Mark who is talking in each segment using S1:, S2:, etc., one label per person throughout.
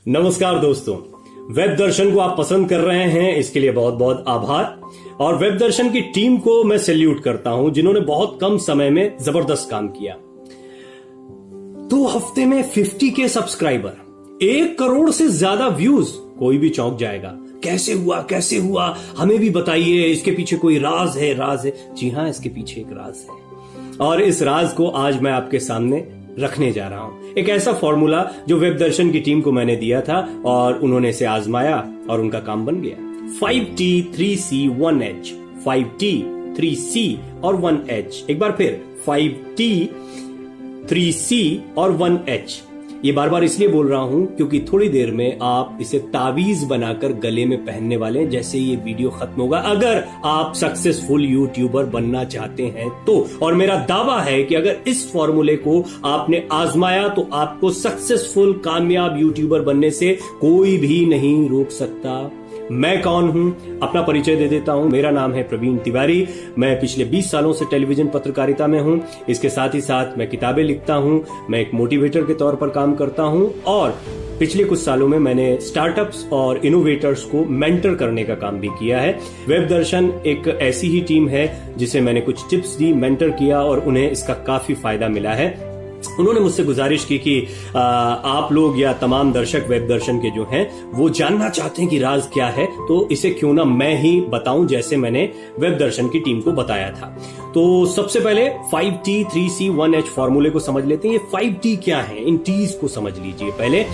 S1: नमस्कार दोस्तों, वेब दर्शन को आप पसंद कर रहे हैं, इसके लिए बहुत बहुत आभार। और वेब दर्शन की टीम को मैं सैल्यूट करता हूं, जिन्होंने बहुत कम समय में जबरदस्त काम किया। 2 हफ्ते में 50K सब्सक्राइबर, 1 करोड़ से ज्यादा व्यूज, कोई भी चौंक जाएगा। कैसे हुआ, हमें भी बताइए, इसके पीछे कोई राज है। जी हां, इसके पीछे एक राज है और इस राज को आज मैं आपके सामने रखने जा रहा हूं। एक ऐसा फॉर्मूला जो वेब दर्शन की टीम को मैंने दिया था और उन्होंने इसे आजमाया और उनका काम बन गया। 5T 3C 1H, 5T 3C और 1H। एक बार फिर 5T 3C और 1H। ये बार बार इसलिए बोल रहा हूं क्योंकि थोड़ी देर में आप इसे तावीज बनाकर गले में पहनने वाले हैं जैसे ये वीडियो खत्म होगा, अगर आप सक्सेसफुल यूट्यूबर बनना चाहते हैं तो। और मेरा दावा है कि अगर इस फॉर्मूले को आपने आजमाया तो आपको सक्सेसफुल कामयाब यूट्यूबर बनने से कोई भी नहीं रोक सकता। मैं कौन हूं, अपना परिचय दे देता हूं। मेरा नाम है प्रवीण तिवारी। मैं पिछले 20 सालों से टेलीविजन पत्रकारिता में हूं। इसके साथ ही साथ मैं किताबें लिखता हूं, मैं एक मोटिवेटर के तौर पर काम करता हूं और पिछले कुछ सालों में मैंने स्टार्टअप्स और इनोवेटर्स को मेंटर करने का काम भी किया है। वेब दर्शन एक ऐसी ही टीम है जिसे मैंने कुछ टिप्स दी, मेंटर किया और उन्हें इसका काफी फायदा मिला है। उन्होंने मुझसे गुजारिश की कि आप लोग या तमाम दर्शक वेब दर्शन के जो हैं वो जानना चाहते हैं कि राज क्या है, तो इसे क्यों ना मैं ही बताऊं जैसे मैंने वेब दर्शन की टीम को बताया था। तो सबसे पहले 5T 3C 1H फॉर्मूले को समझ लेते हैं। ये 5T क्या है, इन टीज को समझ लीजिए। पहले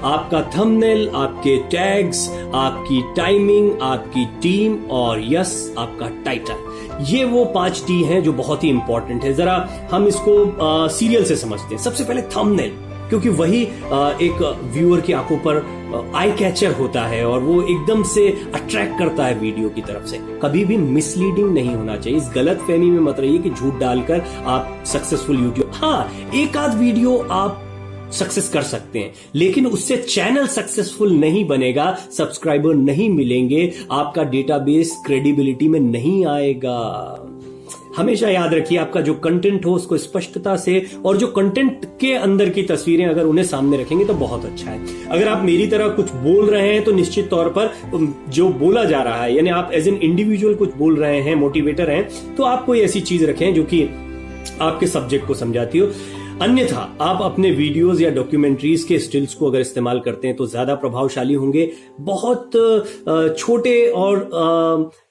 S1: आपका थंबनेल, आपके टैग्स, आपकी टाइमिंग, आपकी टीम और यस आपका टाइटल। ये वो 5T हैं जो बहुत ही इंपॉर्टेंट है। जरा हम इसको सीरियल से समझते हैं। सबसे पहले थंबनेल, क्योंकि वही एक व्यूअर की आंखों पर आई कैचर होता है और वो एकदम से अट्रैक्ट करता है वीडियो की तरफ से। कभी भी मिसलीडिंग नहीं होना चाहिए। इस गलत फहमी में मत रहिए कि झूठ डालकर आप सक्सेसफुल यूट्यूब, हाँ एक आध वीडियो आप सक्सेस कर सकते हैं, लेकिन उससे चैनल सक्सेसफुल नहीं बनेगा, सब्सक्राइबर नहीं मिलेंगे, आपका डेटाबेस क्रेडिबिलिटी में नहीं आएगा। हमेशा याद रखिए, आपका जो कंटेंट हो उसको स्पष्टता से, और जो कंटेंट के अंदर की तस्वीरें अगर उन्हें सामने रखेंगे तो बहुत अच्छा है। अगर आप मेरी तरह कुछ बोल रहे हैं तो निश्चित तौर पर जो बोला जा रहा है, यानी आप एज एन इंडिविजुअल कुछ बोल रहे हैं, मोटिवेटर हैं, तो आप कोई ऐसी चीज रखें जो कि आपके सब्जेक्ट को समझाती हो। अन्यथा आप अपने वीडियोस या डॉक्यूमेंट्रीज के स्टिल्स को अगर इस्तेमाल करते हैं तो ज्यादा प्रभावशाली होंगे। बहुत छोटे और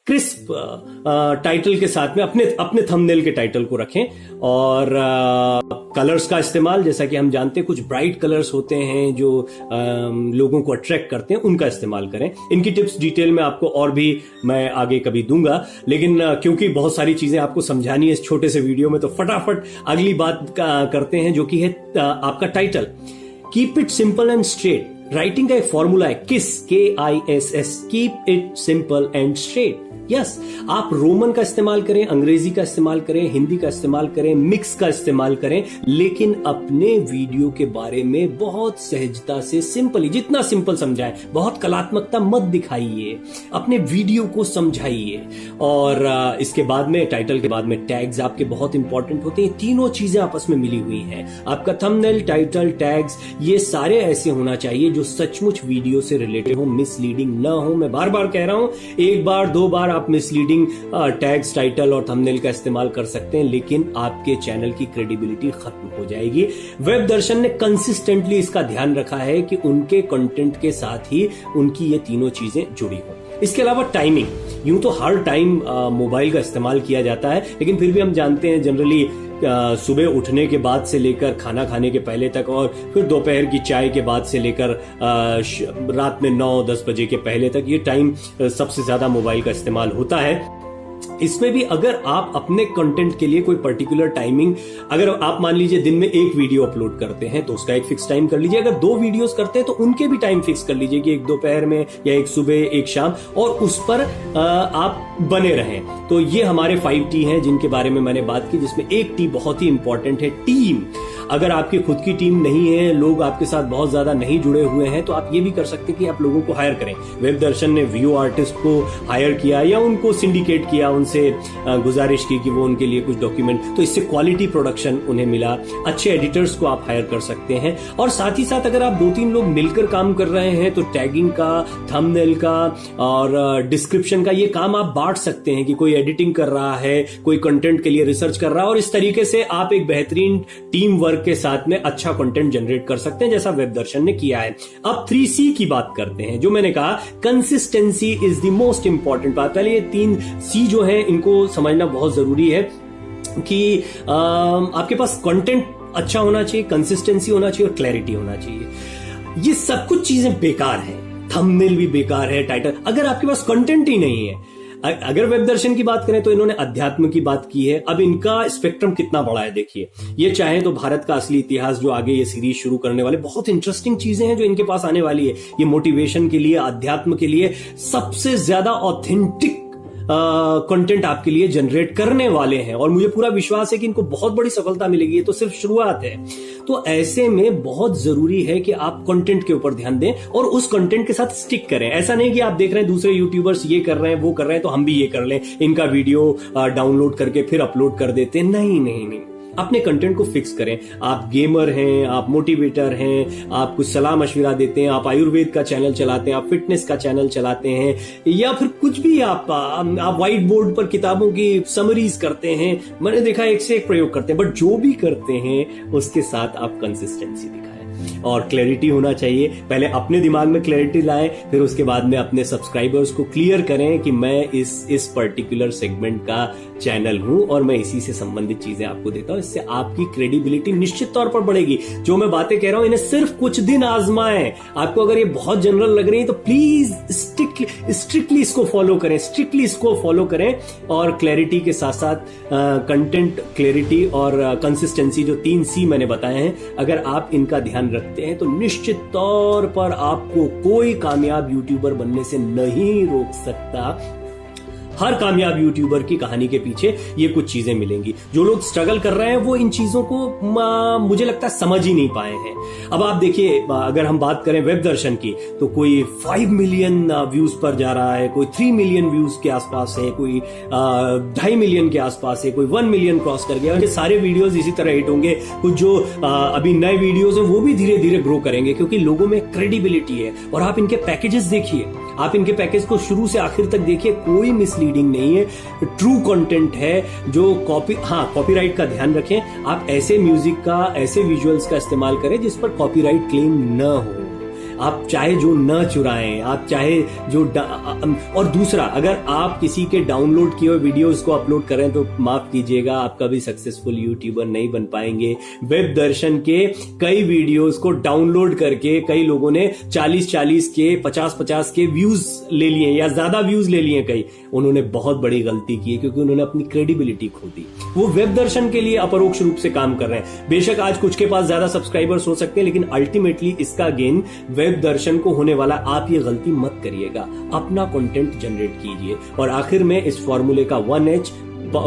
S1: क्रिस्प टाइटल के साथ में अपने थंबनेल के टाइटल को रखें। और कलर्स का इस्तेमाल, जैसा कि हम जानते हैं कुछ ब्राइट कलर्स होते हैं जो लोगों को अट्रैक्ट करते हैं, उनका इस्तेमाल करें। इनकी टिप्स डिटेल में आपको और भी मैं आगे कभी दूंगा, लेकिन क्योंकि बहुत सारी चीजें आपको समझानी है इस छोटे से वीडियो में, तो फटाफट अगली बात करते हैं जो कि है आपका title. Keep it simple and straight. Writing का एक फॉर्मूला है किस, KISS, keep it simple and straight. Yes, आप रोमन का इस्तेमाल करें, अंग्रेजी का इस्तेमाल करें, हिंदी का इस्तेमाल करें, मिक्स का इस्तेमाल करें, लेकिन अपने वीडियो के बारे में बहुत सहजता से, सिंपली, जितना सिंपल समझाएं, बहुत कलात्मकता मत दिखाइए, अपने वीडियो को समझाइए। और इसके बाद में, टाइटल के बाद में टैग्स आपके बहुत इंपॉर्टेंट होते हैं। तीनों चीजें आपस में मिली हुई हैं। आपका थंबनेल, टाइटल, टैग्स, ये सारे ऐसे होना चाहिए जो सचमुच वीडियो से रिलेटेड हो, मिसलीडिंग ना हो। मैं बार बार कह रहा हूं, एक बार 2 बार आप मिसलीडिंग टैग्स, टाइटल और थंबनेल का इस्तेमाल कर सकते हैं, लेकिन आपके चैनल की क्रेडिबिलिटी खत्म हो जाएगी। वेब दर्शन ने कंसिस्टेंटली इसका ध्यान रखा है कि उनके कंटेंट के साथ ही उनकी ये तीनों चीजें जुड़ी हो। इसके अलावा टाइमिंग, यूं तो हर टाइम मोबाइल का इस्तेमाल किया जाता है, लेकिन फिर भी हम जानते हैं जनरली सुबह उठने के बाद से लेकर खाना खाने के पहले तक, और फिर दोपहर की चाय के बाद से लेकर रात में 9-10 बजे के पहले तक, ये टाइम सबसे ज्यादा मोबाइल का इस्तेमाल होता है। इसमें भी अगर आप अपने कंटेंट के लिए कोई पर्टिकुलर टाइमिंग, अगर आप मान लीजिए दिन में 1 वीडियो अपलोड करते हैं तो उसका एक फिक्स टाइम कर लीजिए। अगर 2 वीडियोस करते हैं तो उनके भी टाइम फिक्स कर लीजिए कि एक दोपहर में या एक सुबह, एक शाम, और उस पर आप बने रहें। तो ये हमारे 5T हैं जिनके बारे में मैंने बात की, जिसमें एक T बहुत ही इंपॉर्टेंट है, टीम। अगर आपकी खुद की टीम नहीं है, लोग आपके साथ बहुत ज्यादा नहीं जुड़े हुए हैं, तो आप ये भी कर सकते हैं कि आप लोगों को हायर करें। वेब दर्शन ने वीडियो आर्टिस्ट को हायर किया या उनको सिंडिकेट किया, उनसे गुजारिश की कि वो उनके लिए कुछ डॉक्यूमेंट, तो इससे क्वालिटी प्रोडक्शन उन्हें मिला। अच्छे एडिटर्स को आप हायर कर सकते हैं। और साथ ही साथ अगर आप 2-3 लोग मिलकर काम कर रहे हैं तो टैगिंग का, थंबनेल का और डिस्क्रिप्शन का ये काम आप बांट सकते हैं कि कोई एडिटिंग कर रहा है, कोई कंटेंट के लिए रिसर्च कर रहा है, और इस तरीके से आप एक बेहतरीन टीम वर्क के साथ में अच्छा कंटेंट जनरेट कर सकते हैं, जैसा वेब दर्शन ने किया है। अब 3C की बात करते हैं, जो मैंने कहा consistency is the most important बात। पहले ये 3C जो है इनको समझना बहुत जरूरी है कि आपके पास कंटेंट अच्छा होना चाहिए, कंसिस्टेंसी होना चाहिए और क्लैरिटी होना चाहिए। ये सब कुछ चीजें बेकार हैं, थंबनेल भी बेकार है, टाइटल, अगर आपके पास कंटेंट ही नहीं है। अगर वेब दर्शन की बात करें तो इन्होंने अध्यात्म की बात की है। अब इनका स्पेक्ट्रम कितना बड़ा है देखिए, ये चाहे तो भारत का असली इतिहास, जो आगे ये सीरीज शुरू करने वाले, बहुत इंटरेस्टिंग चीजें हैं जो इनके पास आने वाली है। ये मोटिवेशन के लिए, अध्यात्म के लिए सबसे ज्यादा ऑथेंटिक कंटेंट आपके लिए जनरेट करने वाले हैं, और मुझे पूरा विश्वास है कि इनको बहुत बड़ी सफलता मिलेगी। ये तो सिर्फ शुरुआत है। तो ऐसे में बहुत जरूरी है कि आप कंटेंट के ऊपर ध्यान दें और उस कंटेंट के साथ स्टिक करें। ऐसा नहीं कि आप देख रहे हैं दूसरे यूट्यूबर्स ये कर रहे हैं, वो कर रहे हैं, तो हम भी ये कर लें, इनका वीडियो डाउनलोड करके फिर अपलोड कर देते हैं। नहीं नहीं नहीं, अपने कंटेंट को फिक्स करें। आप गेमर हैं, आप मोटिवेटर हैं, आप कुछ सलाह मशविरा देते हैं, आप आयुर्वेद का चैनल चलाते हैं, आप फिटनेस का चैनल चलाते हैं, या फिर कुछ भी आप व्हाइट बोर्ड पर किताबों की समरीज करते हैं, मैंने देखा एक से एक प्रयोग करते हैं, बट जो भी करते हैं उसके साथ आप कंसिस्टेंसी दिखाएं और क्लैरिटी होना चाहिए। पहले अपने दिमाग में क्लैरिटी लाएं, फिर उसके बाद में अपने सब्सक्राइबर्स को क्लियर करें कि मैं इस पर्टिकुलर सेगमेंट का चैनल हूं और मैं इसी से संबंधित चीजें आपको देता हूं। इससे आपकी क्रेडिबिलिटी निश्चित तौर पर बढ़ेगी। जो मैं बातें कह रहा हूं इन्हें सिर्फ कुछ दिन आजमाएं। आपको अगर ये बहुत जनरल लग रही है तो प्लीज स्ट्रिक्टली इसको फॉलो करें, स्ट्रिक्टली इसको फॉलो करें। और क्लैरिटी के साथ साथ कंटेंट क्लैरिटी और कंसिस्टेंसी, जो 3C मैंने बताए हैं, अगर आप इनका ध्यान रखते हैं तो निश्चित तौर पर आपको कोई कामयाब यूट्यूबर बनने से नहीं रोक सकता। हर कामयाब यूट्यूबर की कहानी के पीछे ये कुछ चीजें मिलेंगी। जो लोग स्ट्रगल कर रहे हैं वो इन चीजों को मुझे लगता है समझ ही नहीं पाए हैं। अब आप देखिए, अगर हम बात करें वेब दर्शन की, तो कोई 5 मिलियन व्यूज पर जा रहा है, कोई 3 मिलियन व्यूज के आसपास है, कोई 2.5 मिलियन के आसपास है, कोई 1 मिलियन क्रॉस कर गया। ये सारे वीडियोज इसी तरह हिट होंगे। कुछ जो अभी नए वीडियोज हैं वो भी धीरे धीरे ग्रो करेंगे, क्योंकि लोगों में क्रेडिबिलिटी है। और आप इनके पैकेजेस देखिए, आप इनके पैकेज को शुरू से आखिर तक देखिए, कोई मिसलीडिंग नहीं है, ट्रू कंटेंट है। जो कॉपीराइट का ध्यान रखें। आप ऐसे म्यूजिक का, ऐसे विजुअल्स का इस्तेमाल करें जिस पर कॉपीराइट क्लेम न हो। आप चाहे जो न चुराएं, आप चाहे जो और दूसरा, अगर आप किसी के डाउनलोड किए हुए वीडियोस को अपलोड करें तो माफ कीजिएगा, आप कभी सक्सेसफुल यूट्यूबर नहीं बन पाएंगे। वेब दर्शन के कई वीडियोस को डाउनलोड करके कई लोगों ने 40-40 के, 50-50 के व्यूज ले लिए या ज्यादा व्यूज ले लिए। कई उन्होंने बहुत बड़ी गलती की, क्योंकि उन्होंने अपनी क्रेडिबिलिटी खो दी। वो वेब दर्शन के लिए अपरोक्ष रूप से काम कर रहे हैं। बेशक आज कुछ के पास ज्यादा सब्सक्राइबर्स हो सकते हैं, लेकिन अल्टीमेटली इसका गेन वेब दर्शन को होने वाला। आप ये गलती मत करिएगा, अपना कंटेंट जनरेट कीजिए। और आखिर में इस फॉर्मूले का 1H,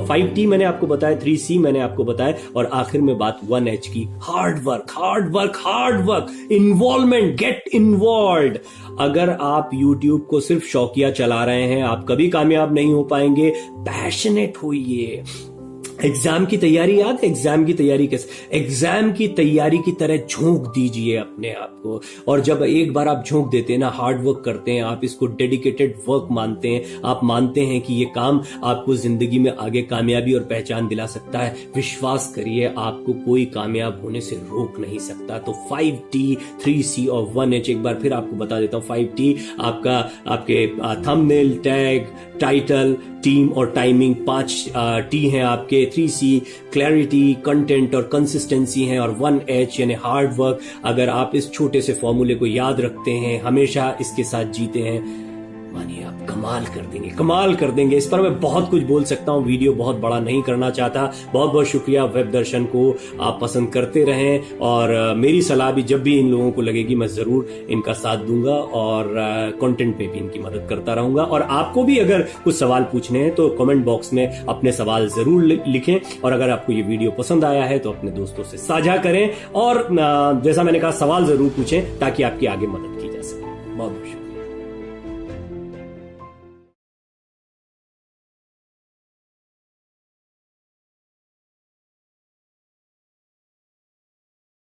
S1: 5T मैंने आपको बताया, 3C मैंने आपको बताया, और आखिर में बात 1H की, hard work, involvement, get involved. अगर आप YouTube को सिर्फ शौकिया चला रहे हैं, आप कभी कामयाब नहीं हो पाएंगे। पैशनेट होइए। एग्जाम की तैयारी याद है? एग्जाम की तैयारी कैसे? एग्जाम की तैयारी की तरह झोंक दीजिए अपने आप को। और जब एक बार आप झोंक देते हैं ना, हार्ड वर्क करते हैं, आप इसको डेडिकेटेड वर्क मानते हैं, आप मानते हैं कि ये काम आपको जिंदगी में आगे कामयाबी और पहचान दिला सकता है, विश्वास करिए आपको कोई कामयाब होने से रोक नहीं सकता। तो 5T, 3C और 1H एक बार फिर आपको बता देता हूं। 5T आपके थंबनेल, टैग, टाइटल, टीम और टाइमिंग। 5T हैं आपके। 3C क्लैरिटी, कंटेंट और कंसिस्टेंसी है। और 1H यानी हार्ड वर्क। अगर आप इस छोटे से फॉर्मूले को याद रखते हैं, हमेशा इसके साथ जीते हैं, मानिए आप कमाल कर देंगे। इस पर मैं बहुत कुछ बोल सकता हूं, वीडियो बहुत बड़ा नहीं करना चाहता। बहुत बहुत शुक्रिया वेब दर्शन को, आप पसंद करते रहें और मेरी सलाह भी जब भी इन लोगों को लगेगी मैं जरूर इनका साथ दूंगा और कंटेंट पे भी इनकी मदद करता रहूंगा। और आपको भी अगर कुछ सवाल पूछने हैं तो कमेंट बॉक्स में अपने सवाल जरूर लिखें, और अगर आपको ये वीडियो पसंद आया है तो अपने दोस्तों से साझा करें और जैसा मैंने कहा सवाल जरूर पूछें ताकि आपकी आगे मदद की जा सके। बहुत बहुत शुक्रिया।